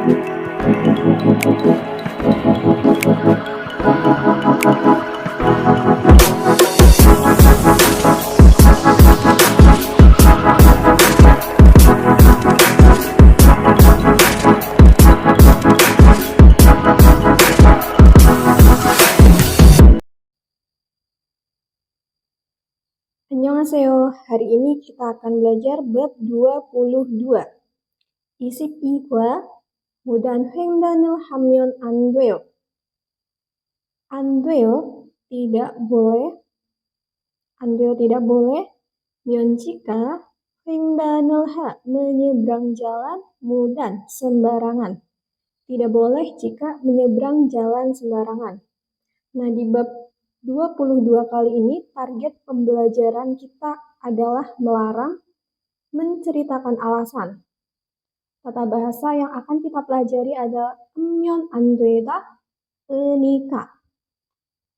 Annyeonghaseyo, hari ini kita akan belajar bab 22. Isip Ihwa, mudan 횡단을 하면 안 돼요. 안 돼요, tidak boleh. 안 돼요, tidak boleh. 면 jika 횡단을 menyeberang jalan, mudan, sembarangan. Tidak boleh jika menyeberang jalan sembarangan. Nah, di bab 22 kali ini target pembelajaran kita adalah melarang, menceritakan alasan. Tata bahasa yang akan kita pelajari adalah 면 안 되다, enika.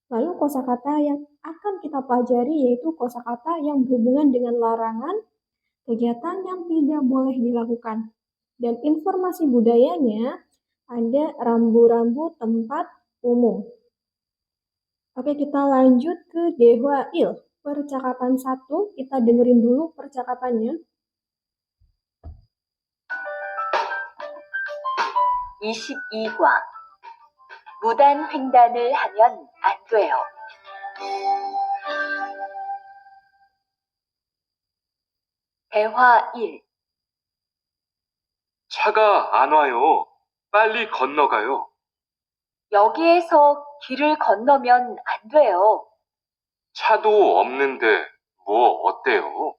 Lalu kosakata yang akan kita pelajari yaitu kosakata yang berhubungan dengan larangan, kegiatan yang tidak boleh dilakukan. Dan informasi budayanya ada rambu-rambu tempat umum. Oke, kita lanjut ke Dehwa Il. Percakapan 1, kita dengerin dulu percakapannya. 22과 무단 횡단을 하면 안 돼요. 대화 1. 차가 안 와요. 빨리 건너가요. 여기에서 길을 건너면 안 돼요. 차도 없는데 뭐 어때요?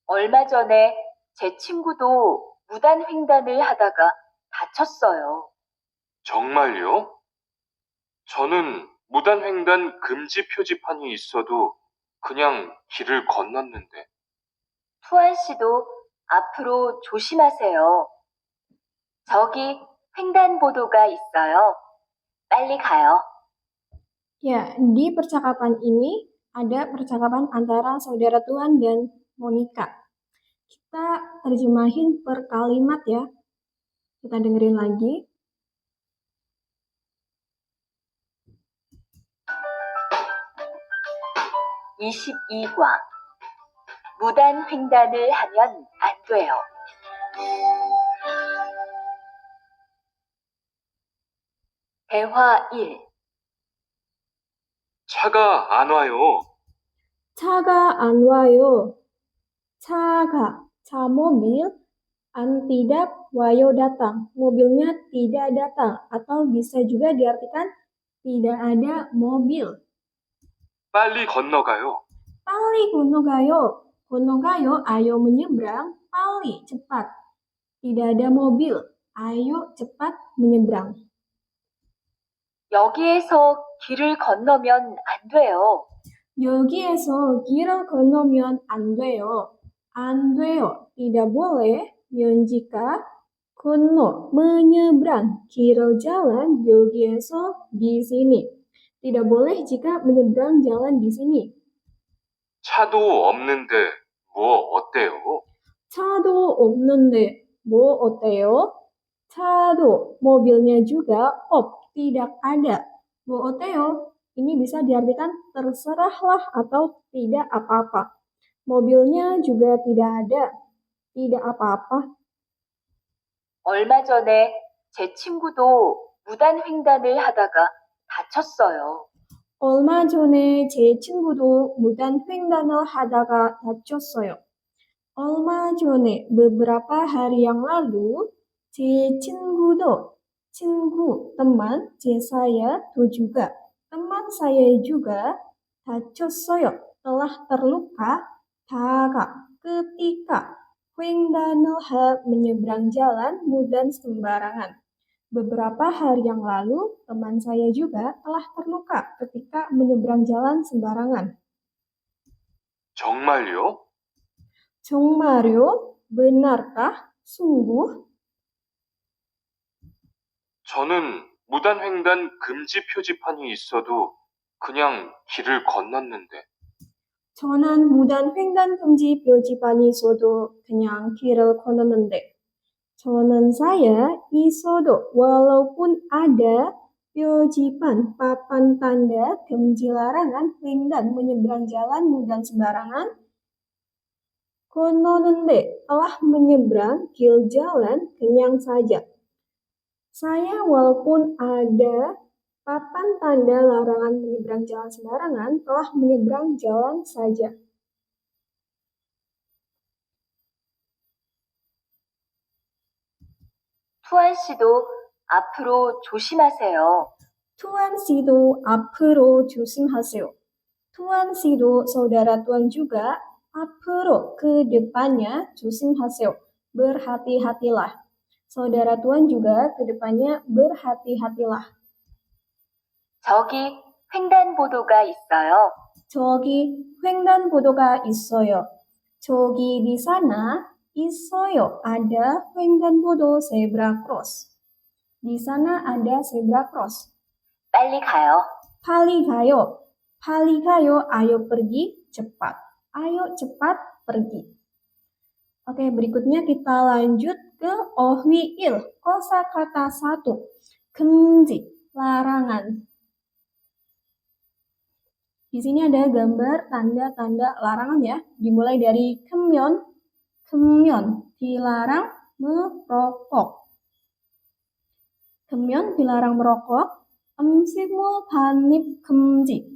얼마 전에 제 친구도 무단 횡단을 하다가 다쳤어요. 정말요? 저는 무단횡단 금지 표지판이 있어도 그냥 길을 건넜는데. 투안 씨도 앞으로 조심하세요. 저기 횡단보도가 있어요. 빨리 가요. Ya, di percakapan ini ada percakapan antara saudara Tuan dan Monica. Kita terjemahin per kalimat ya. Kita dengerin lagi. (22과) 무단 횡단을 하면 안 돼요. 대화 1. 차가 안 와요. 차가 안 와요. 차 mobil, an tidak, wayo datang. Mobilnya tidak datang atau bisa juga diartikan tidak ada mobil. 빨리 건너가요. 빨리 건너가요. 건너가요, ayo menyeberang. 빨리, cepat. Tidak ada mobil. Ayo cepat menyeberang. 여기에서 길을 건너면 안 돼요. 여기에서 길을 건너면 안 돼요. 안 돼요, tidak boleh. 면 jika konno, menyeberang. 길을 jalan, 여기에서, di sini. Tidak boleh jika menyeberang jalan di sini. 차도 없는데 뭐 어때요? 차도 없는데 뭐 어때요? 차도, mobilnya juga, tidak ada. 뭐 어때요? Ini bisa diartikan terserahlah atau tidak apa-apa. 모빌nya juga tidak ada, tidak apa-apa. 얼마 전에 제 친구도 무단 횡단을 하다가 다쳤어요. 얼마 전에 제 친구도 무단 횡단을 하다가 다쳤어요. 얼마 전에, beberapa hari yang lalu, 제 친구도, 친구, teman, 제 saya, to juga, teman saya juga, 다쳤어요, telah terluka, 다가, ketika, 횡단을 menyeberang jalan, mudan sembarangan. Beberapa hari yang lalu, teman saya juga telah terluka ketika menyeberang jalan sembarangan. 정말요? 정말요? benarkah? sungguh? 저는 무단횡단 금지 표지판이 있어도 그냥 길을 건넜는데. 저는 무단 횡단 금지 표지판이 있어도 그냥 길을 건넜는데. saya isodo, walaupun ada pyojipan, papan tanda gemji larangan, 횡단, menyeberang jalan, mudan sembarangan. Kononende, telah menyeberang, kil jalan, kenyang saja. Saya walaupun ada papan tanda larangan menyeberang jalan sembarangan, telah menyeberang jalan saja. 투안 씨도 앞으로 조심하세요. Tuan Sido, 앞으로 조심하세요. Tuan Sido, saudara Tuan juga, 앞으로, ke depannya, 조심하세요. Berhati-hatilah. Saudara Tuan juga, ke depannya, berhati-hatilah. 저기 횡단보도가 있어요. 저기 횡단보도가 있어요. 저기 di sana 있어요. Ada 횡단보도 zebra cross. Di sana ada zebra cross. 빨리 가요. Pali gayo. Pali gayo, ayo pergi cepat. Ayo cepat pergi. Oke, berikutnya kita lanjut ke ohwiil. Kosakata 1. 금지, larangan. Di sini ada gambar tanda-tanda larangan ya. Dimulai dari kemyon, dilarang merokok. Kemyon, dilarang merokok. 음식물 반입 금지,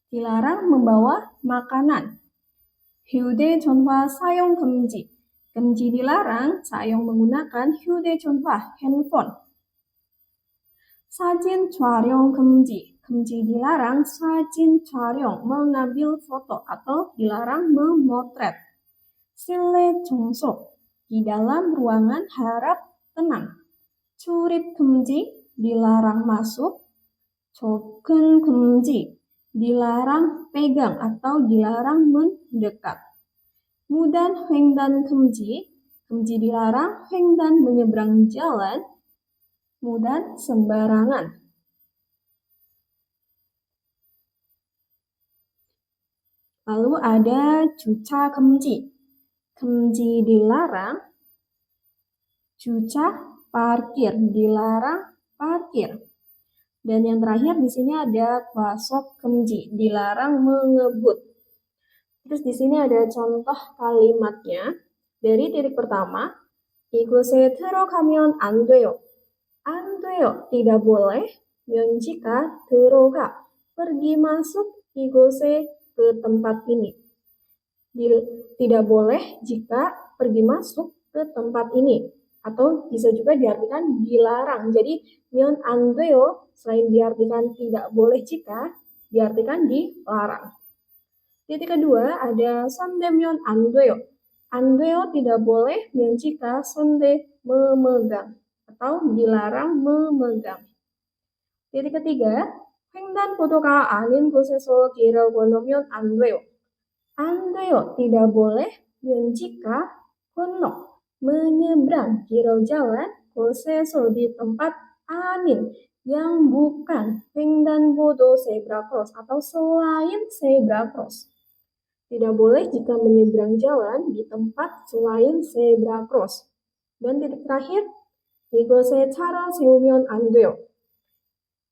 dilarang membawa makanan. 휴대전화 사용 금지, 금지 dilarang sa용 menggunakan 휴대전화, handphone. 사진 촬영 금지, 금지 dilarang 사진 촬영, mengambil foto atau dilarang memotret. 실내 청소, di dalam ruangan harap tenang. 출입 금지, dilarang masuk. 접근 금지, dilarang pegang atau dilarang mendekat. 무단 횡단 금지, 금지 dilarang, 횡단 menyeberang jalan, mudan sembarangan. Lalu ada 주차 금지, 금지 dilarang. 주차, parkir, dilarang parkir. Dan yang terakhir di sini ada 과속 금지, dilarang mengebut. Terus di sini ada contoh kalimatnya. Dari titik pertama, 이곳에 들어가면 안 돼요. 안 돼요, tidak boleh. 면 jika, 들어가, pergi masuk, 이곳에, ke tempat ini. Tidak boleh jika pergi masuk ke tempat ini. Atau bisa juga diartikan dilarang. Jadi, 면 안 돼요, selain diartikan tidak boleh jika, diartikan dilarang. Titik kedua ada 손대면 안 돼요. 안 돼요 tidak boleh, 면 jika, 손대 memegang atau dilarang memegang. Titik ketiga, 횡단보도가 아닌 곳에서 길을 건너면 안 돼요. 안 돼요 tidak boleh, 면 jika, konno menyeberang, kira jalan, 곳에서 di tempat, anin yang bukan, 횡단보도 zebra cross atau selain zebra cross. Tidak boleh jika menyeberang jalan di tempat selain zebra cross. Dan titik terakhir, 이곳에 차를 세우면 안 돼요.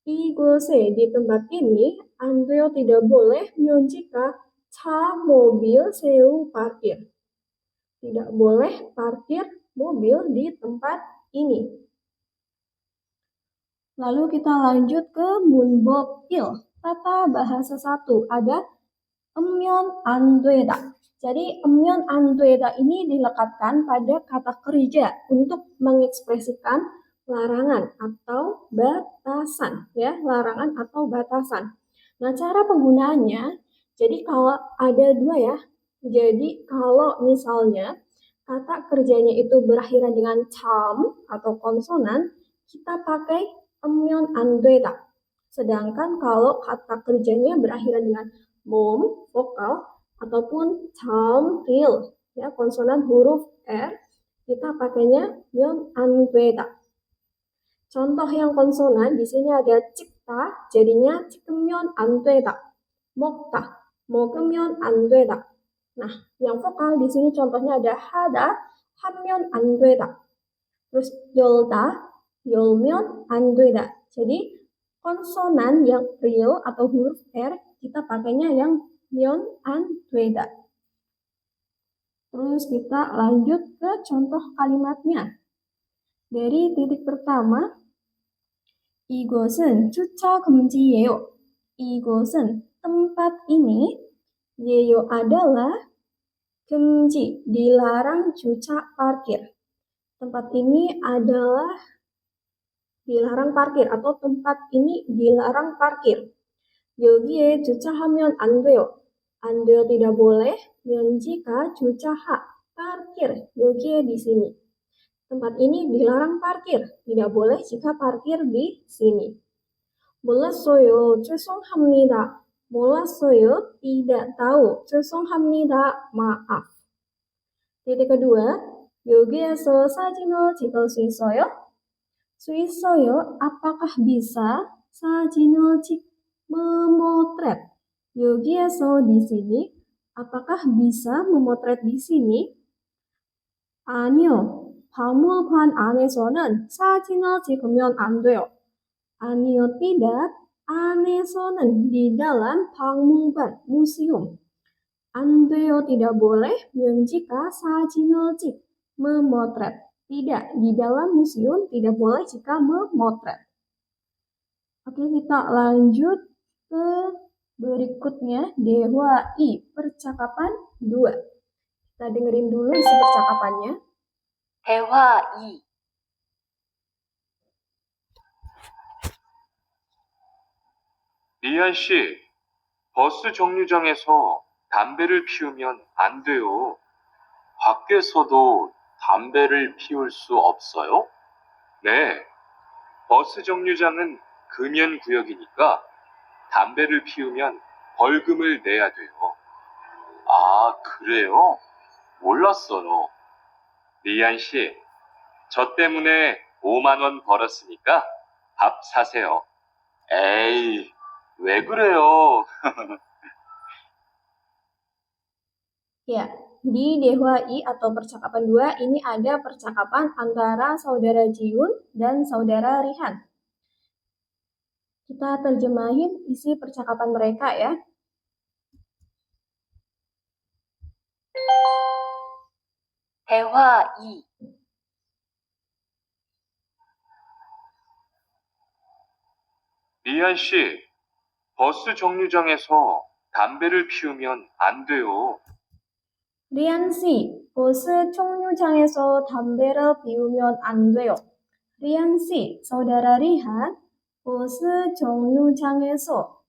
이곳에 di tempat ini, 안 돼요 tidak boleh, 면 jika, 차 mobil sewu parkir. Tidak boleh parkir mobil di tempat ini. Lalu kita lanjut ke 문법 1. Tata bahasa 1. Ada 면 안 되다. Jadi 면 안 되다 ini dilekatkan pada kata kerja untuk mengekspresikan larangan atau batasan, ya, larangan atau batasan. Nah, cara penggunaannya, jadi kalau ada dua ya. Jadi kalau misalnya kata kerjanya itu berakhiran dengan 참 atau konsonan, kita pakai 면 안 되다. Sedangkan kalau kata kerjanya berakhiran dengan mom, vokal, ataupun 참, real, ya, konsonan huruf R, kita pakainya 면 안 되다. Contoh yang konsonan di sini ada 찍다, jadinya 찍으면 안 되다. 먹다, 먹으면 안 되다. Nah, yang vokal di sini contohnya ada hada, 하면 안 되다. Terus 열다, 열면 안 되다. Jadi konsonan yang real atau huruf R kita pakainya yang 면 안 되다. Terus kita lanjut ke contoh kalimatnya. Dari titik pertama, 이곳은 주차 금지예요. 이곳은 tempat ini, 예요 adalah 금지, dilarang 주차 parkir. Tempat ini adalah dilarang parkir atau tempat ini dilarang parkir. 여기에 주차하면 안 돼요. 안 돼요 tidak boleh. 면 jika 주차하 parkir. 여기에 di sini. Tempat ini dilarang parkir. Tidak boleh jika parkir di sini. 몰랐어요. 죄송합니다. 몰랐어요. Tidak tahu. 죄송합니다. Maaf. Titik kedua. 여기에서 사진을 찍을 수 있어요? 수 있어요. Apakah bisa 사진을 memotret? 여기에서 di sini. Apakah bisa memotret di sini? 아니요. 박물관 안에서는 사진을 찍으면 안 돼요. 아니요, tidak. 안에서는 di dalam 박물관, museum. 안 돼요, tidak boleh. 면 jika 사진을 찍 memotret. Tidak, di dalam museum tidak boleh jika memotret. Oke, kita lanjut ke berikutnya. 대화이, percakapan 2. Kita dengerin dulu isi percakapannya. 대화 2. 리안 씨, 버스 정류장에서 담배를 피우면 안 돼요. 밖에서도 담배를 피울 수 없어요? 네. 버스 정류장은 금연구역이니까 담배를 피우면 벌금을 내야 돼요. 아, 그래요? 몰랐어요. 리안 씨, 저 때문에 5만 원 벌었으니까 밥 사세요. 에이, 왜 그래요? Ya, di DHWI atau percakapan 2 ini ada percakapan antara saudara Jiun dan saudara Rihan. Kita terjemahin isi percakapan mereka ya. 대화 2. 리안 씨, 버스 정류장에서 담배를 피우면 안 돼요. 리안 씨, 버스 정류장에서 담배를 피우면 안 돼요. 리안 씨, saudara Rihan, 버스 정류장에서,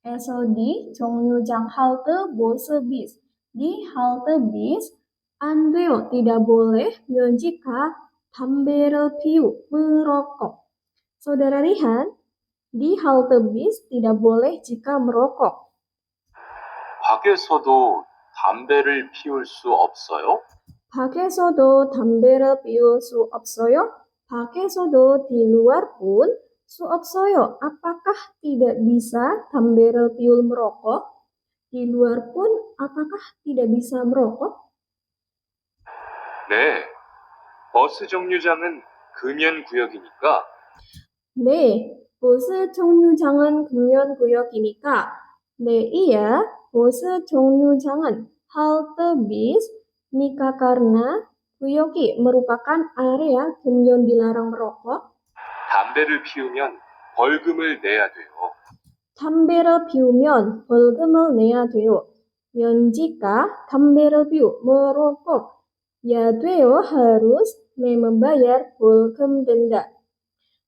e서 di, 정류장 halte bus bis, di halte bis, 안 돼요, tidak boleh, 면 jika 담배를 피우, merokok. Saudara Rihan, di halte bis tidak boleh jika merokok. 밖에서도 담배를 피울 수 없어요? 밖에서도 담배를 피울 수 없어요? 밖에서도 di luar pun 수 없어요. Apakah tidak bisa 담배를 piul merokok? Di luar pun apakah tidak bisa merokok? 네. 버스 정류장은 금연구역이니까 네, 버스 정류장은 금연구역이니까. 네, iya, 버스 정류장은 halte bis nika karena 구역이 merupakan area 금연 dilarang merokok. 담배를 피우면 벌금을 내야 돼요. 담배를 피우면 벌금을 내야 돼요. 면 jika 담배를 piu merokok, ya 돼요 harus membayar 벌금 denda.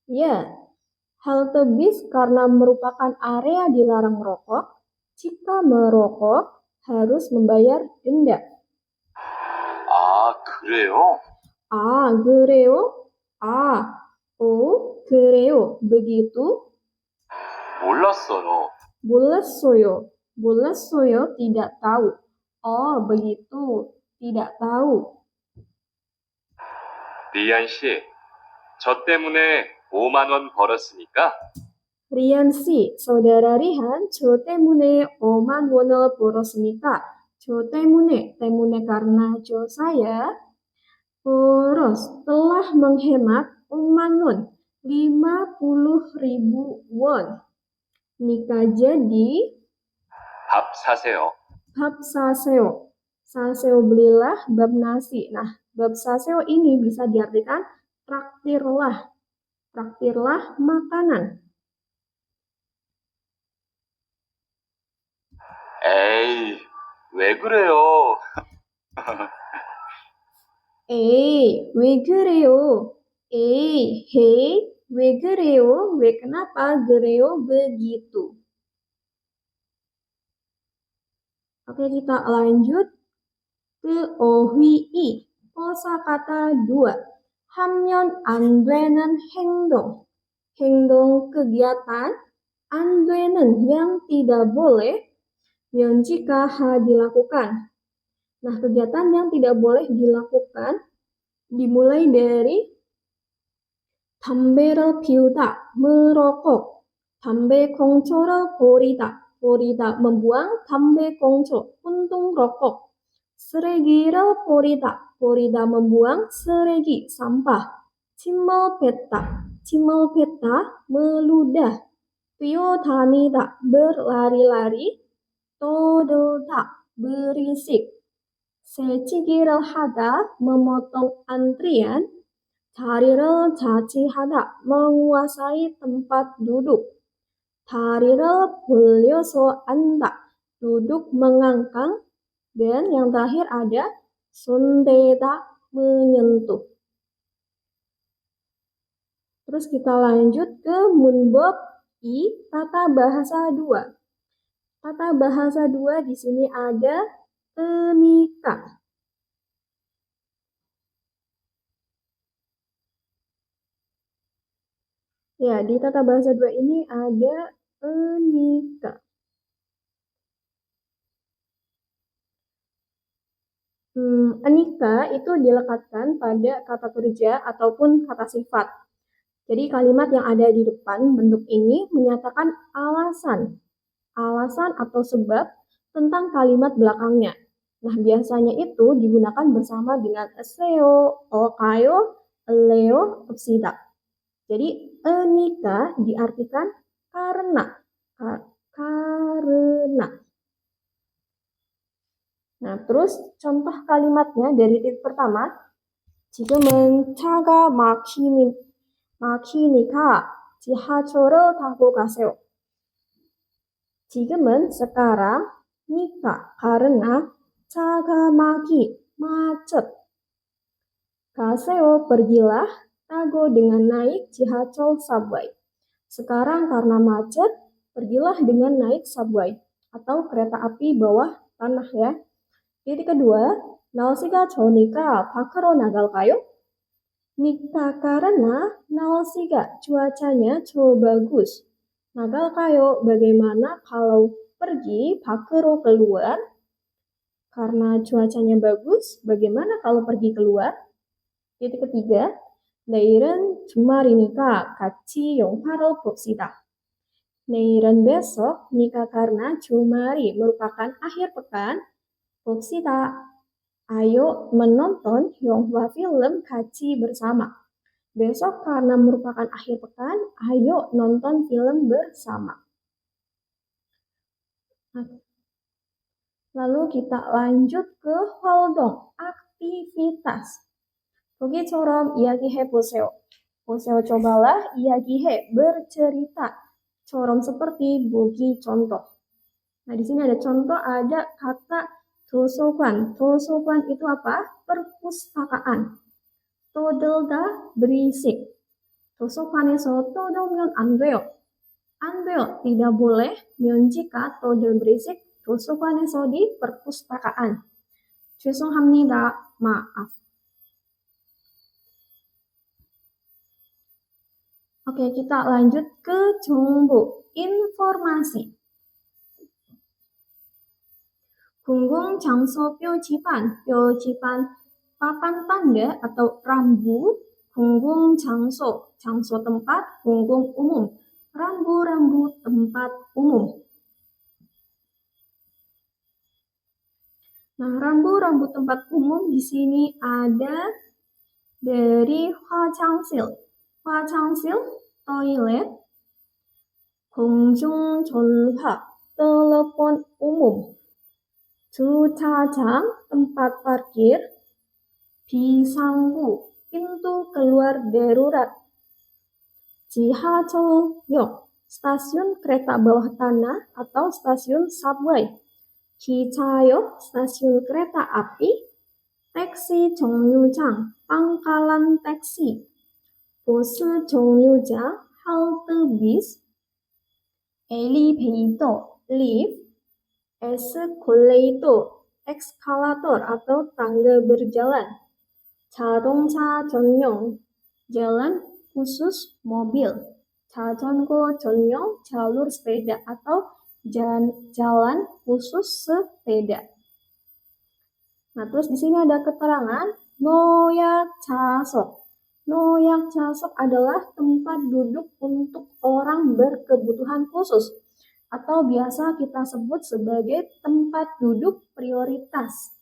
Ya, halte bis karena merupakan area dilarang merokok. Jika merokok harus membayar denda. 아, 그래요? 아, 그래요? 아, oh, 그래요. Begitu? 몰랐어요. 몰랐어요. 몰랐어요. Tidak tahu. Oh, begitu. Tidak tahu. 리안 씨, 저 때문에 5만 원 벌었으니까 Rian si, saudara Rihan, 저 때문에 5만 원을 벌었으니까, 저 때문에 karena 저 saya, Boros telah menghemat Umanun 50.000 won. Nikah jadi 밥 사세요. bab saseo. Saseo belilah bab nasi. Nah, bab saseo ini bisa diartikan traktirlah. Traktirlah makanan. 에이, 왜 그래요? We gereo. Hey, we gereo. We kenapa gereo begitu? Oke, kita lanjut ke ohwi. Kosakata 2. 하면 안 되는 행동. 행동 kegiatan. 안 되는 yang tidak boleh. 면 jika dilakukan. Nah, kegiatan yang tidak boleh dilakukan dimulai dari 담배를 피우다, merokok. 담배 꽁초를 버리다. 버리다 membuang 담배 꽁초, puntung rokok. 쓰레기를 버리다. 버리다 membuang 쓰레기, sampah. 침을 뱉다. 침을 뱉다 meludah. 뛰어다니다 berlari-lari. 떠들다 berisik. 새치기를 하다 memotong antrian. 자리를 자치하다 menguasai tempat duduk. 다리를 벌려서 앉다 duduk mengangkang. Dan yang terakhir ada 손대다 menyentuh. Terus kita lanjut ke 문법 2 tata bahasa 2. Tata bahasa 2 di sini ada nikah. Ya, di tata bahasa 2 ini ada nikah. Nikah itu dilekatkan pada kata kerja ataupun kata sifat. Jadi kalimat yang ada di depan bentuk ini menyatakan alasan atau sebab tentang kalimat belakangnya. Nah, biasanya itu digunakan bersama dengan aseo, okayo, leo, opsida. Jadi, nikah diartikan karena. Nah, terus contoh kalimatnya dari titik pertama. 지금은 차가 막히니까 지하철을 타고 가세요. 지금은 sekarang, nikah karena 차가 macet. 가세요 pergilah, tago dengan naik 지하철 subway. Sekarang karena macet, pergilah dengan naik subway atau kereta api bawah tanah ya. Titik kedua, 날씨가 좋으니까 밖으로 나갈까요? nikah karena 날씨가 cuacanya bagus. 나갈까요? Bagaimana kalau pergi 밖으로 keluar? Karena cuacanya bagus, bagaimana kalau pergi keluar? Titik ketiga, 내일은 주말이니까 같이 영화를 봅시다. 내일은 besok, nikah karena 주말이 merupakan akhir pekan. 봅시다. Ayo menonton 영화 film 같이 bersama. Besok karena merupakan akhir pekan, ayo nonton film bersama. Lalu kita lanjut ke 활동, aktivitas. 보기처럼 이야기해보세요. 보세요 cobalah, 이야기해, bercerita. 처럼 seperti 보기 contoh. Nah, di sini ada contoh, ada kata 도서관. 도서관 itu apa? Perpustakaan. 떠들다, berisik. 도서관에서 떠들면 안 돼요. 안 돼요, tidak boleh. 면 jika 떠들 berisik, 도서관에서 di perpustakaan. 죄송합니다, maaf. Oke, kita lanjut ke 정보, informasi. Punggung 장소 뼈지pan, papan tanda atau rambu. Punggung 장소, 장소 tempat, punggung umum, rambu-rambu tempat umum. Nah, rambu-rambu tempat umum di sini ada dari 화장실, 화장실, toilet, 공중전화, telepon umum, 주차장, tempat parkir, 비상구, pintu keluar darurat, 지하철역, stasiun kereta bawah tanah atau stasiun subway, 기차역, stasiun kereta api, taksi 정류장, pangkalan taksi, 버스 정류장, halte bis, elevator, lift, escalator, eskalator atau tangga berjalan, 자동차 전용, jalan khusus mobil, 자전거 전용, jalur sepeda atau jalan khusus sepeda. Nah, terus di sini ada keterangan 노약자석. 노약자석 adalah tempat duduk untuk orang berkebutuhan khusus atau biasa kita sebut sebagai tempat duduk prioritas.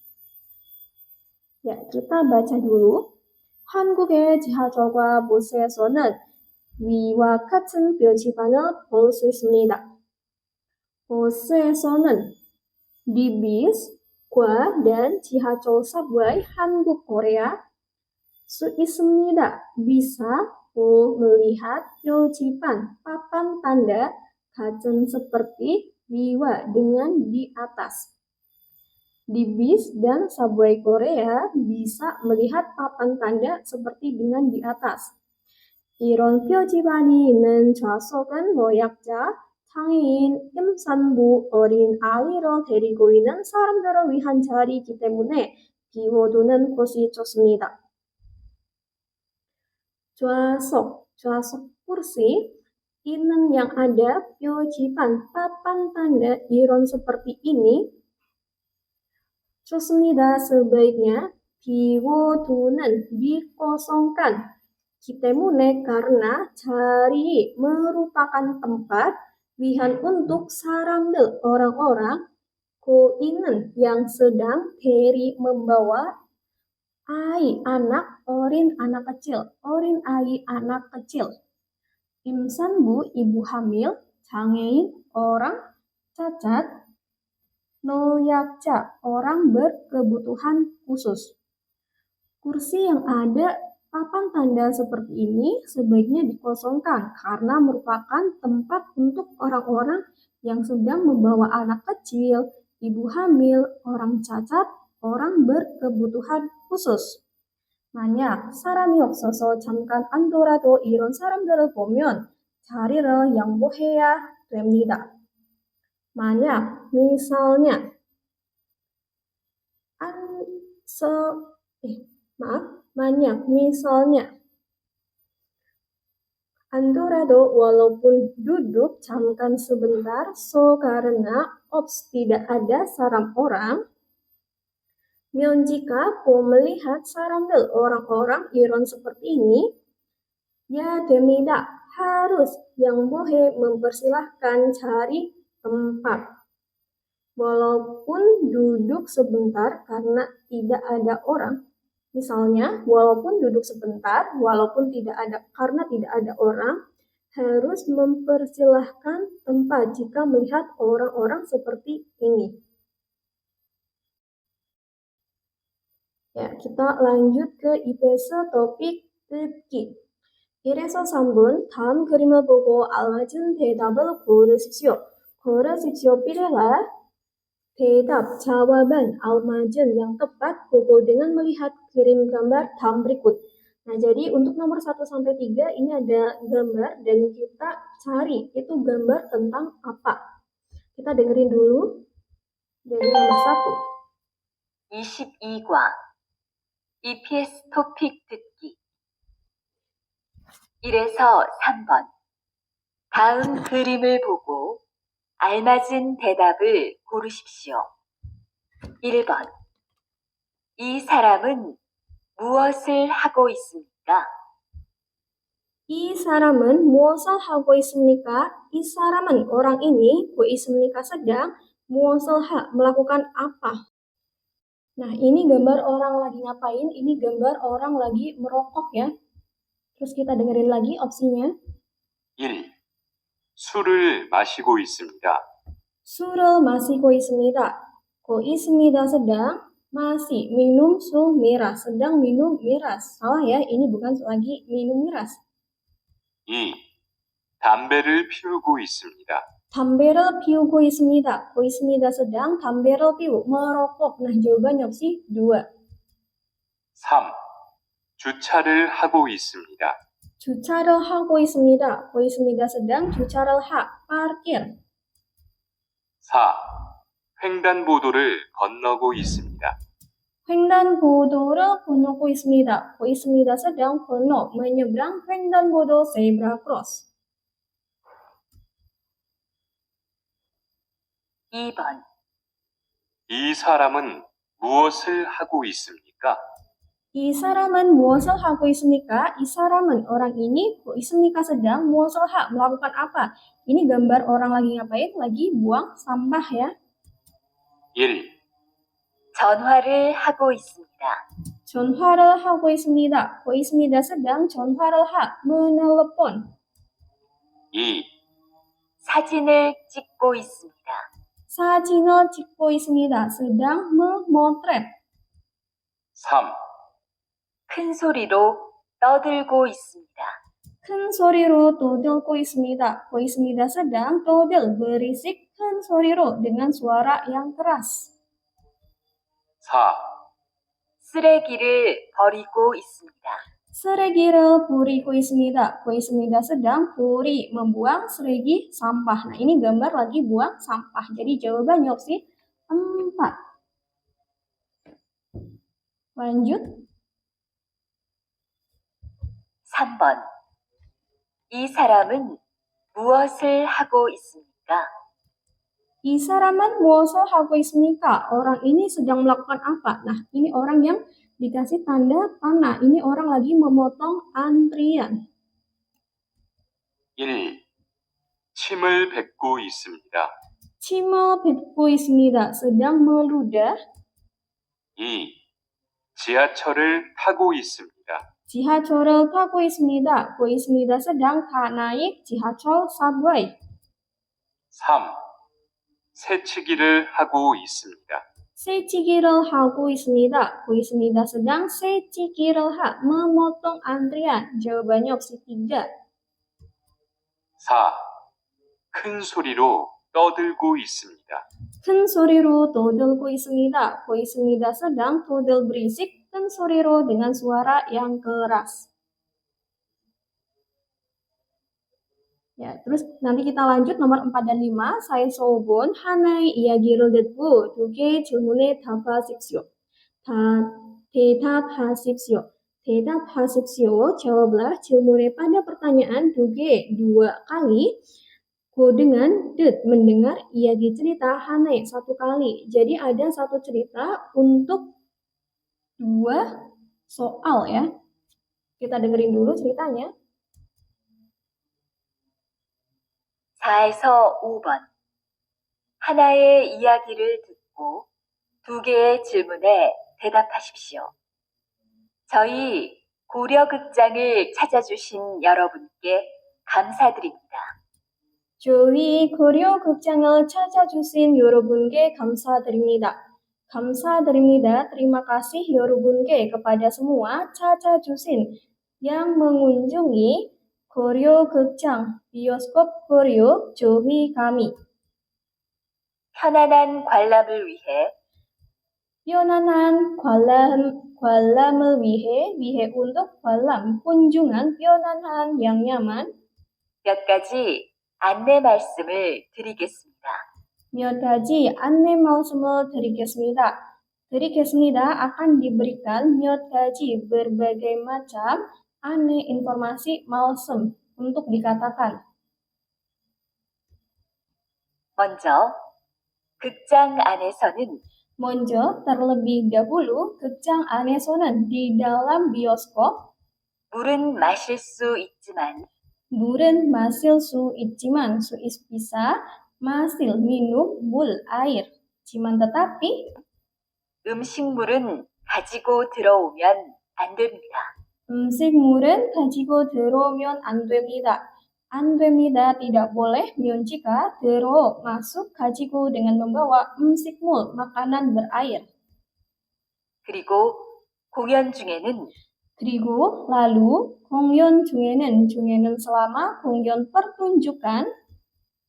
Ya, kita baca dulu. 한국의 지하철과 버스에서는 위와 같은 표지판을 볼 수 있습니다. 버스에서는 di bis, 과 dan 지하철 subway 한국 Korea 수 있습니다. bisa melihat 표지판 papan tanda 같은 seperti wiwa dengan di atas. Di bis dan subway Korea bisa melihat papan tanda seperti dengan di atas. 이런 표지판이 있는 좌석은 노약자, 장애인, 임산부, 어린 아이를 데리고 있는 사람들을 위한 자리이기 때문에 비워두는 곳이 좋습니다. 좌석, 좌석 kursi, 있는 yang ada 표지판, papan tanda iron seperti ini, 좋습니다. sebaiknya 비워두는, dikosongkan. 때문에 karena 자리 merupakan tempat wihan untuk saram들 orang-orang 고인은 yang sedang carry membawa ai anak orin anak kecil orin ai anak kecil 임산부 ibu hamil 장애인 orang cacat 노약자 orang berkebutuhan khusus. Kursi yang ada papan tanda seperti ini sebaiknya dikosongkan karena merupakan tempat untuk orang-orang yang sedang membawa anak kecil, ibu hamil, orang cacat, orang berkebutuhan khusus. 만약 사람이 없어서 잠깐 앉더라도 이런 사람들을 보면 자리를 양보해야 됩니다. 만약 misalnya 만약 misalnya andorado walaupun duduk 잠깐 sebentar so karena ops tidak ada saram orang 면 jika melihat saram들 orang-orang iron seperti ini ya 됩니다 harus yang boleh mempersilahkan cari tempat walaupun duduk sebentar karena tidak ada orang. Misalnya, walaupun duduk sebentar, walaupun karena tidak ada orang, harus mempersilahkan tempat jika melihat orang-orang seperti ini. Ya, kita lanjut ke IPS topik 듣기. 1에서 3분 다음 그림을 보고 알맞은 대답을 고르십시오. 고르십시오. pilihlah 대답, jawaban, almajun yang tepat bogo dengan melihat kirim gambar dalam berikut. Nah, jadi untuk nomor 1-3 ini ada gambar dan kita cari itu gambar tentang apa. Kita dengerin dulu dari nomor 1. 22과 EPS 토픽 듣기 1에서 3번 다음 그림을 보고 알맞은 대답을 고르십시오. 1번. 이 사람은 무엇을 하고 있습니까? 이 사람은 무엇을 하고 있습니까? 이 사람은 orang ini, 고 있습니까 sedang, 무엇을 melakukan apa? Nah, ini gambar orang lagi ngapain? Ini gambar orang lagi merokok ya. Terus kita dengerin lagi opsinya. 1. 술을 마시고 있습니다. 술을 마시고 있습니다. 고 있습니다 sedang, masih minum sul miras, sedang minum miras. Salah ya, ini bukan lagi minum miras. 2. 담배를 피우고 있습니다. 담배를 피우고 있습니다. 고 있습니다 sedang, 담배를 piu, merokok. Nah, jawabannya opsi 2. 3. 주차를 하고 있습니다. 주차를 하고 있습니다. 고 있습니다 sedang, 주차를 parkir. 4. 횡단보도를 건너고 있습니다. 횡단보도를 건너고 있습니다. 고 있습니다 sedang, konno, menyeberang 횡단보도 zebra cross. 2번. 이 사람은 무엇을 하고 있습니까? 이 사람은 무엇을 하고 있습니까? 이 사람은 orang ini, 고 있습니까 sedang, 무엇을 melakukan apa? Ini gambar orang lagi ngapain? Lagi buang sampah ya. 1. 전화를 하고 있습니다. 전화를 하고 있습니다. 고 있습니다 sedang, 전화를 menelepon. 2. 사진을 찍고 있습니다. 사진을 찍고 있습니다. sedang memotret. 3. 큰 소리로 떠들고 있습니다. 큰 소리로 떠들고 있습니다. 고 있습니다 sedang, 떠들, berisik, 큰 소리로 dengan suara yang keras. 4. 쓰레기를 버리고 있습니다. 쓰레기를 버리고 있습니다. 고 있습니다 sedang, buri, membuang, seregi, sampah. Nah, ini gambar lagi buang sampah. Jadi jawabannya opsi 4. Lanjut. 3번. 이 사람은 무엇을 하고 있습니까? 이 사람은 무엇을 하고 있습니까? Orang ini sedang melakukan apa? Nah, ini orang yang dikasih tanda panah. Ini orang lagi memotong antrian. 1. 침을 뱉고 있습니다. 침을 뱉고 있습니다. sedang meludah. 2. 지하철을 타고 있습니다. 지하철을 타고 있습니다. 고 있습니다 sedang naik 지하철 subway. 3. 새치기를 하고 있습니다. 새치기를 하고 있습니다. 고 있습니다 sedang 새치기를 memotong antrian. jawabannya opsi 3. 4. 큰 소리로 떠들고 있습니다. 큰 소리로 떠들고 있습니다. 고 있습니다 sedang 떠들 berisik, 큰 소리로 dengan suara yang keras. Ya, terus nanti kita lanjut nomor 4 dan 5. Saya sobon 하나의 이야기를 듣고 두 개의 질문에 답하십시오. 대답하십시오. 대답하십시오. Jawablah 질문에 pada pertanyaan dua kali. Go dengan 듣, mendengar, 이야기 cerita 하나의 satu kali. Jadi ada satu cerita untuk 2 soal ya. Kita dengerin dulu ceritanya. 4에서 5번. 하나의 이야기를 듣고 2개의 질문에 대답하십시오. 저희 고려극장을 찾아주신 여러분께 감사드립니다. 저희 고려극장을 찾아주신 여러분께 감사드립니다. 감사드립니다. Terima kasih 여러분께 kepada semua 찾아주신 yang mengunjungi 고려극장 bioskop 고려 저희 kami. 편안한 관람을 위해 편안한 관람을 위해 untuk 관람 kunjungan 편안한 yang nyaman 몇 가지 안내 말씀을 드리겠습니다. 몇 가지 안내 말씀을 드리겠습니다. akan diberikan 몇 가지 berbagai macam aneh informasi 말씀 untuk dikatakan. 먼저 극장 안에서는 먼저 terlebih dahulu 극장 안에서는 di dalam bioskop 물은 마실 수 있지만 물은 마실 수 있지만 수 bisa masil minum bul air. Cuman tetapi 음식물은 가지고 들어오면 안 됩니다. 음식물은 가지고 들어오면 안 됩니다. 안 됩니다, tidak boleh, 면 jika, terus masuk, 가지고 dengan membawa, 음식물, makanan berair. 그리고 공연 중에는 그리고 lalu 공연 중에는 selama 공연 pertunjukan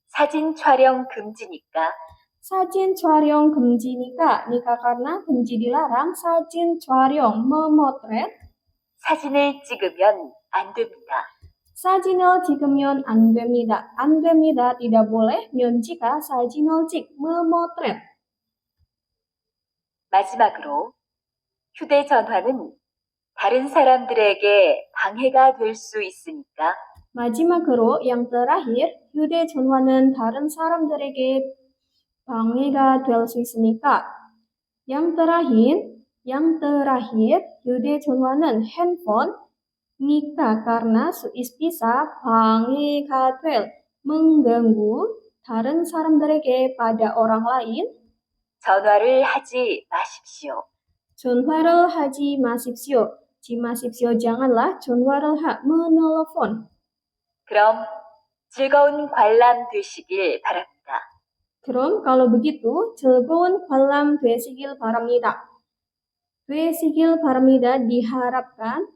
사진 촬영 금지니까 사진 촬영 금지니까 니까 karena 금지 dilarang 사진 촬영 memotret 사진을 찍으면 안 됩니다. 사진을 찍으면 안 됩니다. 안 됩니다. tidak boleh 면 jika 사진을 찍 memotret. 마지막으로 휴대전화는 다른 사람들에게 방해가 될 수 있으니까 마지막으로 yang terakhir 휴대전화는 다른 사람들에게 방해가 될 수 있으니까 yang terakhir 휴대전화는 handphone nika karena bisa 방해가 될 mengganggu 다른 사람들에게 pada orang lain 전화를 하지 마십시오. 전화를 하지 마십시오. janganlah 전화를 menelepon. 그럼 즐거운 관람 되시길 바랍니다. 그럼 kalau begitu 즐거운 관람 되시길 바랍니다. 되시길 바랍니다 diharapkan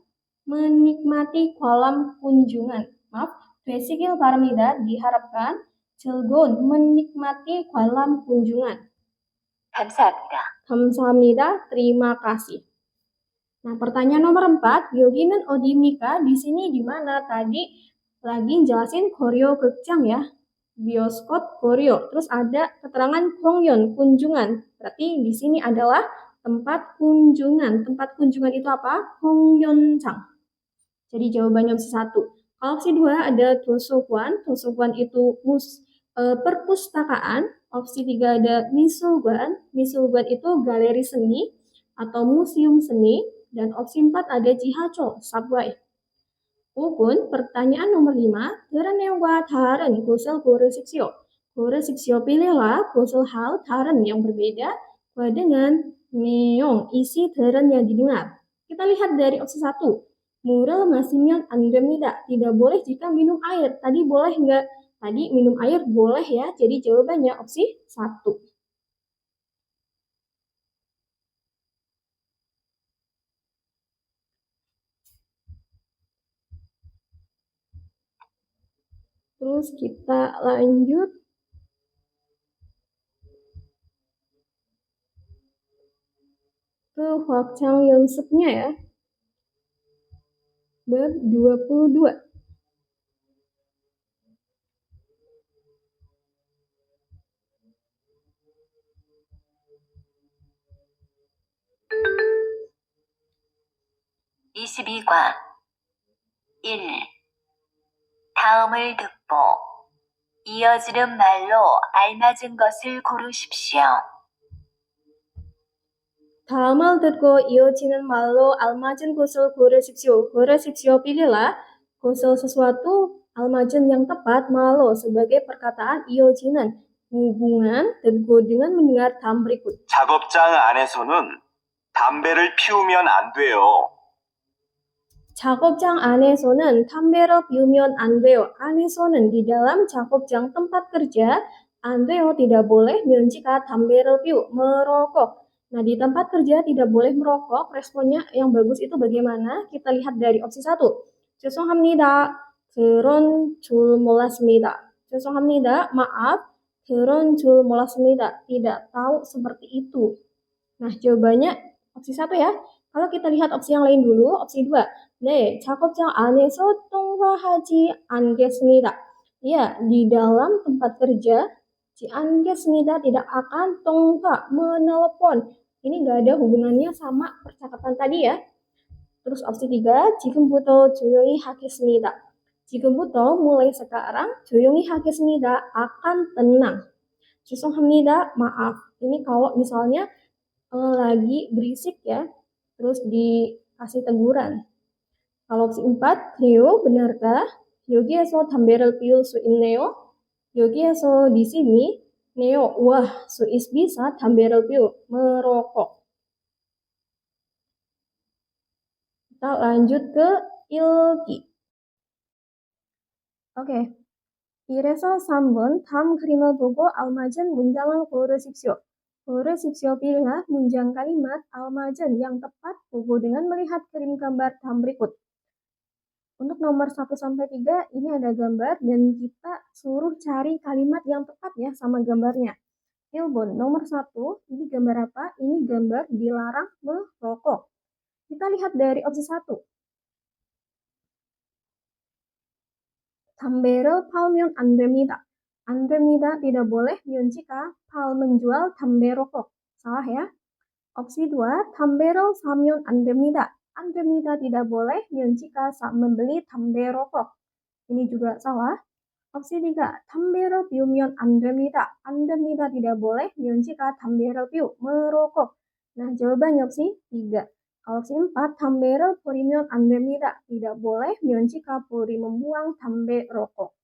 menikmati 관람 kunjungan. Maaf, 되시길 바랍니다 diharapkan 즐거운 menikmati 관람 kunjungan. 감사합니다. 감사합니다. Terima kasih. Nah, pertanyaan nomor 4, 여기는 어디입니까? Di sini di mana? Tadi lagi jelasin koreo 극장 ya. Bioskop koreo. Terus ada keterangan 공연, kunjungan. Berarti di sini adalah tempat kunjungan. Tempat kunjungan itu apa? 공연장. Jadi jawabannya opsi 1. Kalau opsi 2 ada 도서관. 도서관 itu perpustakaan. Opsi 3 ada 미술관. 미술관 itu galeri seni atau museum seni. Dan opsi 4 ada 지하철, subway. 혹은 pertanyaan nomor 5, dalam 내용과 다른 곳을 고르십시오. 고르십시오, pilihlah 곳을 hal 다른 yang berbeda dengan 내용, isi dalam yang didengar. Kita lihat dari opsi 1. 물을 마시면 안 됩니다. Tidak boleh jika minum air. Tadi boleh nggak? Tadi minum air boleh ya. Jadi jawabannya opsi 1. Terus kita lanjut ke 확장 연습nya ya. Bab 22. (22과) 1. 다음을 듣고 이어지는 말로 알맞은 것을 고르십시오. 다음을 듣고 이어지는 말로 알맞은 것을 고르십시오. 고르십시오, pilihlah kosel sesuatu almazan yang tepat malo sebagai perkataan 이어지는 hubungan 듣고 dengan mendengar dalam berikut. 작업장 안에서는 담배를 피우면 안 돼요. 작업장 안에서는 담배를 피우면 안 돼요. 안에서는 di dalam 작업장 tempat kerja 안 돼요 tidak boleh 면 jika 담배를 피우 merokok. Nah, di tempat kerja tidak boleh merokok. Responnya yang bagus itu bagaimana? Kita lihat dari opsi 1. 죄송합니다. 그런 줄 몰랐습니다. 죄송합니다. Maaf. 그런 줄 몰랐습니다. Tidak tahu seperti itu. Nah, jawabannya opsi 1 ya. Kalau kita lihat opsi yang lain dulu, opsi 2. 네, 작업장 안에서 통화하지 않겠습니다. Ya, di dalam tempat kerja 않겠습니다 tidak akan 통화 menelepon. Ini nggak ada hubungannya sama percakapan tadi ya. Terus opsi 3, 지금부터 조용히 하겠습니다. 지금부터 mulai sekarang 조용히 하겠습니다 akan tenang. 죄송합니다, maaf. Ini kalau misalnya lagi berisik ya, terus dikasih teguran. Kalau opsi 4, Leo, benarkah? 여기에서 담배를 피울 수 있네요. 여기에서 di sini, Neo, wah, Suis bisa 담배를 피울, merokok. Kita lanjut ke ilki. Oke. 이래서 3번 다음 그림을 보고 알맞은 문장을 고르십시오. 고르십시오 pilihlah 문장 kalimat almazen yang tepat 보고 dengan melihat kirim gambar dalam berikut. Untuk nomor 1-3 ini ada gambar dan kita suruh cari kalimat yang tepat ya sama gambarnya. Ilbon, nomor 1, ini gambar apa? Ini gambar dilarang merokok. Kita lihat dari opsi 1. 담배를 팔면 안 됩니다. 안 됩니다, tidak boleh. jika pal menjual 담배 rokok. Salah ya. Opsi 2, 담배를 사면 안 됩니다. 안 됩니다, tidak boleh. jika membeli 담배 rokok. Ini juga salah. Opsi 3, 담배를 피우면 안 됩니다. 안 됩니다, tidak boleh. jika 담배를 merokok. Nah, jawabannya opsi 3. Opsi 4, 담배를 버리면 안 됩니다. Tidak boleh, jika polri membuang 담배 rokok.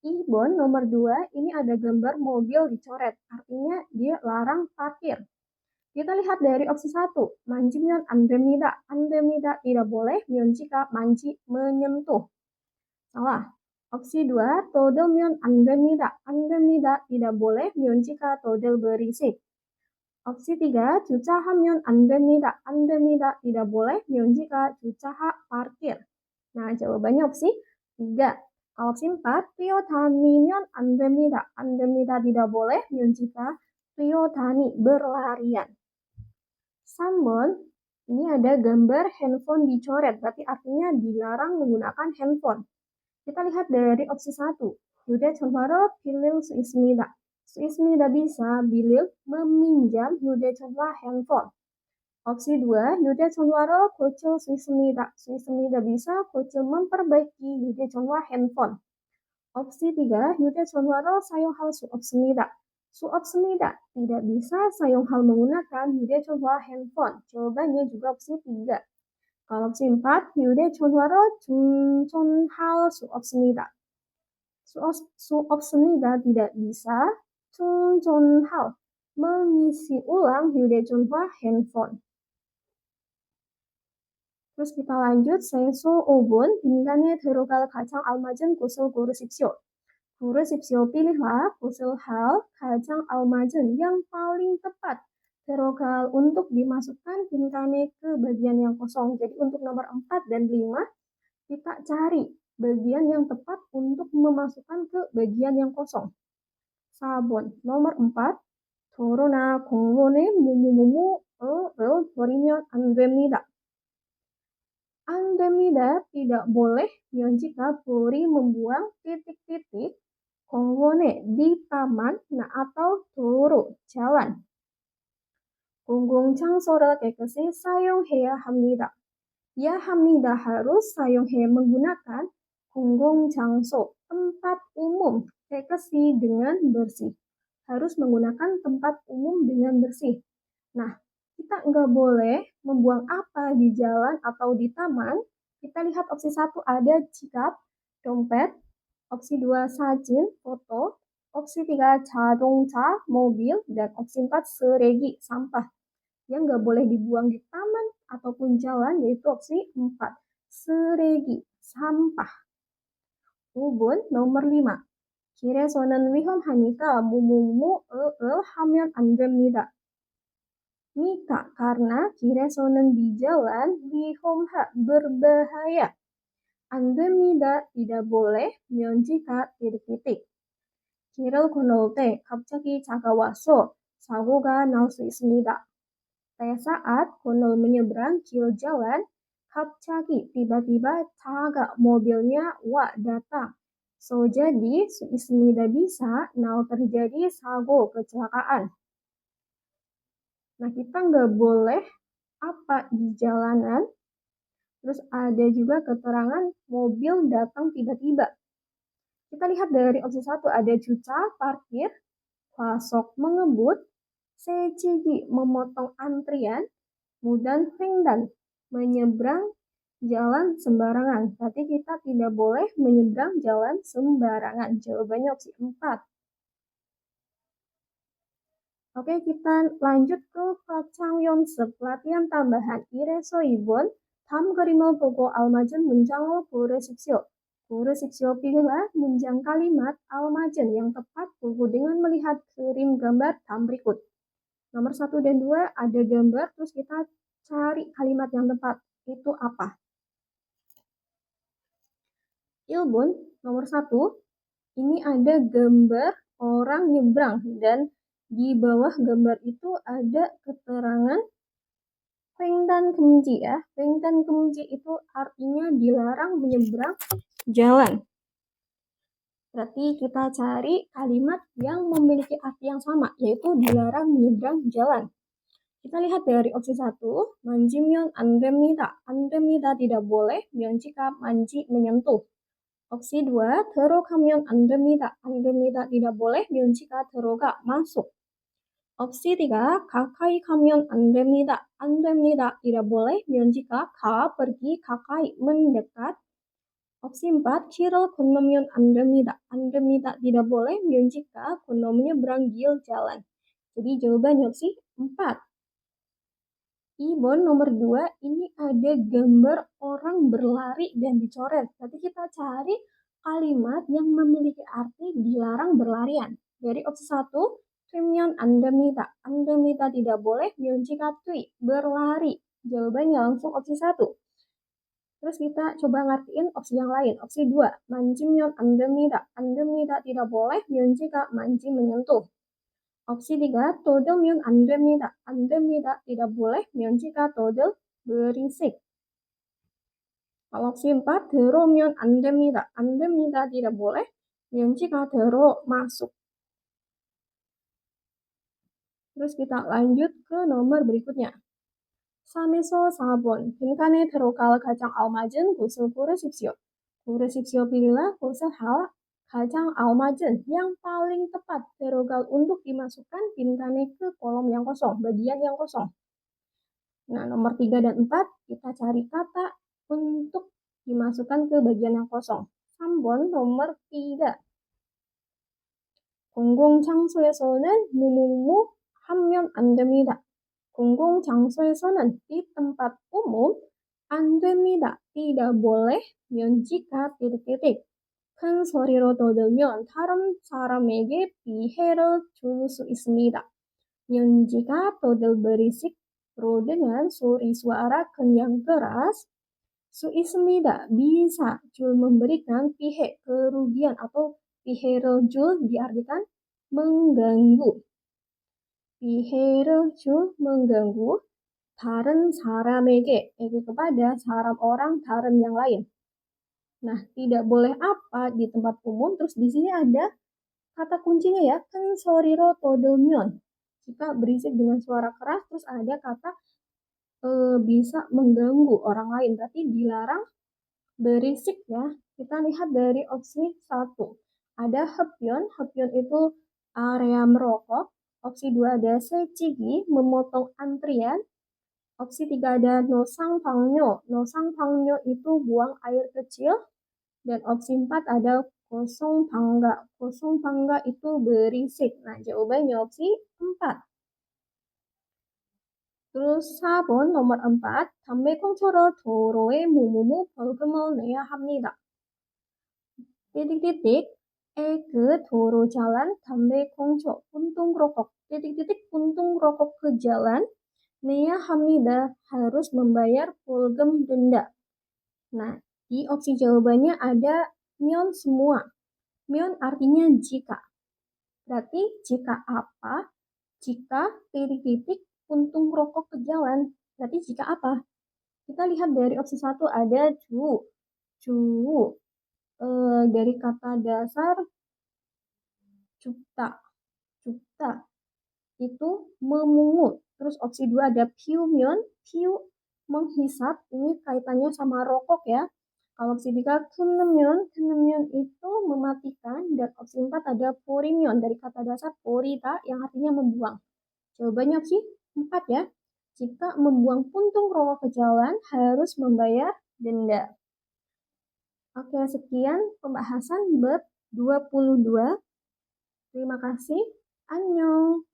Ibon nomor 2, ini ada gambar mobil dicoret. Artinya dia larang parkir. Kita lihat dari opsi 1, 만지면 안 됩니다. 안 됩니다, tidak boleh, jika manji menyentuh. Salah. Opsi 2, 돋으면 안 됩니다. 안 됩니다, tidak boleh, jika 돋을 berisik. Opsi 3, 주차하면 안 됩니다. 안 됩니다, tidak boleh, jika 주차하 parkir. Nah, jawabannya opsi 3. Opsi 4, 뛰어다니면 안 됩니다. 안 됩니다, tidak boleh, jika 뛰어다니 berlarian. 3번, ini ada gambar handphone dicoret, berarti artinya dilarang menggunakan handphone. Kita lihat dari opsi 1, 휴대전화를 빌릴 수 있습니다. 수 있습니다 bisa, 빌릴 meminjam 휴대전화 handphone. Opsi 2, 휴대전화를 고칠 수 있습니다. 수 있습니다 bisa, 고칠 memperbaiki 휴대전화 handphone. Opsi 3, 휴대전화를 사용할 수 없습니다. 수 없습니다, tidak bisa 사용할 menggunakan 휴대전화 handphone. Jawabannya juga opsi 3. Kalau opsi 4, 휴대전화를 충전할 수 없습니다. 수 없습니다, tidak bisa. 충전할, mengisi ulang 휴대전화 handphone. Terus kita lanjut, sensu 5번, 인간에 들어갈 가장 알맞은 곳을 고르십시오. 고르십시오, pilihlah 곳을 hal 가장 almazun yang paling tepat. Terokal untuk dimasukkan tingkane ke bagian yang kosong. Jadi untuk nomor 4 dan 5, kita cari bagian yang tepat untuk memasukkan ke bagian yang kosong. 4번, nomor 4, 도로나 공원에 뭐뭐뭐뭐를 버리면 안 됩니다. 안 됩니다, tidak boleh, jika polri membuang titik-titik 공원에 di taman, nah atau 도로, jalan. 공공장소를 깨끗이 사용해야 합니다. Ya 합니다, harus, 사용해 menggunakan, 공공장소, tempat umum, 깨끗이 dengan bersih. Harus menggunakan tempat umum dengan bersih. Nah, kita nggak boleh membuang apa di jalan atau di taman. Kita lihat opsi 1 ada cikap, dompet. Opsi 2 sajin, foto. Opsi 3 자동차, mobil. Dan opsi 4 seregi, sampah. Yang nggak boleh dibuang di taman ataupun jalan yaitu opsi 4. seregi, sampah. 5번 nomor 5. 길에서는 위험하니까 뭐뭐뭐를 하면 안 됩니다. Nika, karena 길에서는 di jalan 위험하, berbahaya. 안 됩니다, tidak boleh, jika titik-titik. 길을 건널 때 갑자기 차가 와서 사고가 날 수 있습니다. saat konol menyeberang kil jalan, 갑자기 tiba-tiba 차가 mobilnya datang. So jadi su ismida bisa now terjadi sago kecelakaan. Nah, kita nggak boleh apa di jalanan. Terus ada juga keterangan mobil datang tiba-tiba. Kita lihat dari opsi 1 ada juta, parkir, pasok, mengebut, secigi, memotong antrian, mudan, 횡단, menyeberang jalan sembarangan. Berarti kita tidak boleh menyeberang jalan sembarangan. Jawabannya opsi 4. Oke, kita lanjut ke Fakchang Yonsep, latihan tambahan. Ireso Ibon, 다음 그림을 보고 알맞은 문장을 고르십시오. 고르십시오. Pilihlah 문장 kalimat almazan yang tepat buku dengan melihat krim gambar dalam berikut. Nomor 1 dan 2 ada gambar, terus kita cari kalimat yang tepat. Itu apa? Ilbun, nomor 1, ini ada gambar orang nyebrang dan di bawah gambar itu ada keterangan 횡단 금지 ya. 횡단 금지 itu artinya dilarang menyeberang jalan. Berarti kita cari kalimat yang memiliki arti yang sama, yaitu dilarang menyeberang jalan. Kita lihat dari opsi 1, 만지면 안 됩니다. 안 됩니다 tidak boleh, 면 jika manji menyentuh. Opsi 2, 들어가면 안 됩니다. 안 됩니다 tidak boleh, 면 jika terroga masuk. Opsi 3, 가까이 가면 안 됩니다. 안 됩니다 tidak boleh, 면 jika 가 pergi, 가까이 mendekat. Opsi 4, 길을 건너면 안 됩니다. 안 됩니다 tidak boleh, 면 jika konno menyeberang gil jalan. Jadi jawabannya opsi 4. Ibon nomor 2, ini ada gambar orang berlari dan dicoret. Berarti kita cari kalimat yang memiliki arti dilarang berlarian. Dari opsi 1, 뛰면 안 됩니다. 안 됩니다 tidak boleh, 면 jika tuy, berlari. Jawabannya langsung opsi 1. Terus kita coba ngertiin opsi yang lain. Opsi 2, 만지면 안 됩니다. 안 됩니다 tidak boleh, 면 jika manji menyentuh. Opsi 3, 돋으면 안 됩니다. 안 됩니다 tidak boleh, 면 jika 돋을 berisik. Kalau opsi 4, 들어오면 안 됩니다. 안 됩니다 tidak boleh, 면 jika terro masuk. Terus kita lanjut ke nomor berikutnya. 3에서 4번, 빈칸에 들어갈 가장 알맞은 곳을 고르십시오. 고르십시오, pilihlah 곳을 가장 almazan, yang paling tepat. Terrogal untuk dimasukkan 빈칸에 ke kolom yang kosong, bagian yang kosong. Nah, nomor 3 dan 4, kita cari kata untuk dimasukkan ke bagian yang kosong. 3번, nomor 3. 공공장소에서는 무무무 하면 안 됩니다. 공공장소에서는 di tempat umum 안 됩니다. tidak boleh, 면 jika titik-titik. 큰 소리로 떠들면 다른 사람에게 피해를 줄 수 있습니다. 면 jika 떠들 berisik로 dengan suri suara yang keras, 수 있습니다. bisa, 줄 memberikan pihe, kerugian atau pihe를 줄 diartikan mengganggu. 피해를 줄 mengganggu 다른 사람에게 kepada saran orang daran yang lain. Nah, tidak boleh apa di tempat umum. Terus di sini ada kata kuncinya ya, 큰 소리로 떠들면. Jika berisik dengan suara keras, terus ada kata bisa mengganggu orang lain. Berarti dilarang berisik ya. Kita lihat dari opsi 1. Ada 흡연. 흡연 itu area merokok. Opsi 2 ada secigi, memotong antrian. Opsi 3 ada nosangpangyo. Nosangpangyo itu buang air kecil. Dan opsi 4 ada kosong pangga. Kosong pangga itu berisik. Nah, jawabannya opsi 4. Terus 4번 nomor 4. 담배 꽁초를 도로에 무무무 벌금을 내야 합니다. titik-titik ke 도로 jalan 담배 꽁초 puntung rokok. Titik-titik puntung rokok ke jalan. Neya hamida harus membayar polgem denda. Nah, di opsi jawabannya ada myon semua. Myon artinya jika. Berarti jika apa? Jika titik-titik puntung rokok ke jalan. Berarti jika apa? Kita lihat dari opsi 1 ada cu. Dari kata dasar cupta. Cupta itu memungut. Terus opsi 2 ada piumyon. Piu menghisap. Ini kaitannya sama rokok ya. Kalau opsi 3 kenemyon. Kenemyon itu mematikan. Dan opsi 4 ada porimyon. Dari kata dasar porita yang artinya membuang. Jawabannya opsi 4 ya. Jika membuang puntung rokok ke jalan harus membayar denda. Oke, sekian pembahasan bab 22. Terima kasih. Annyeong.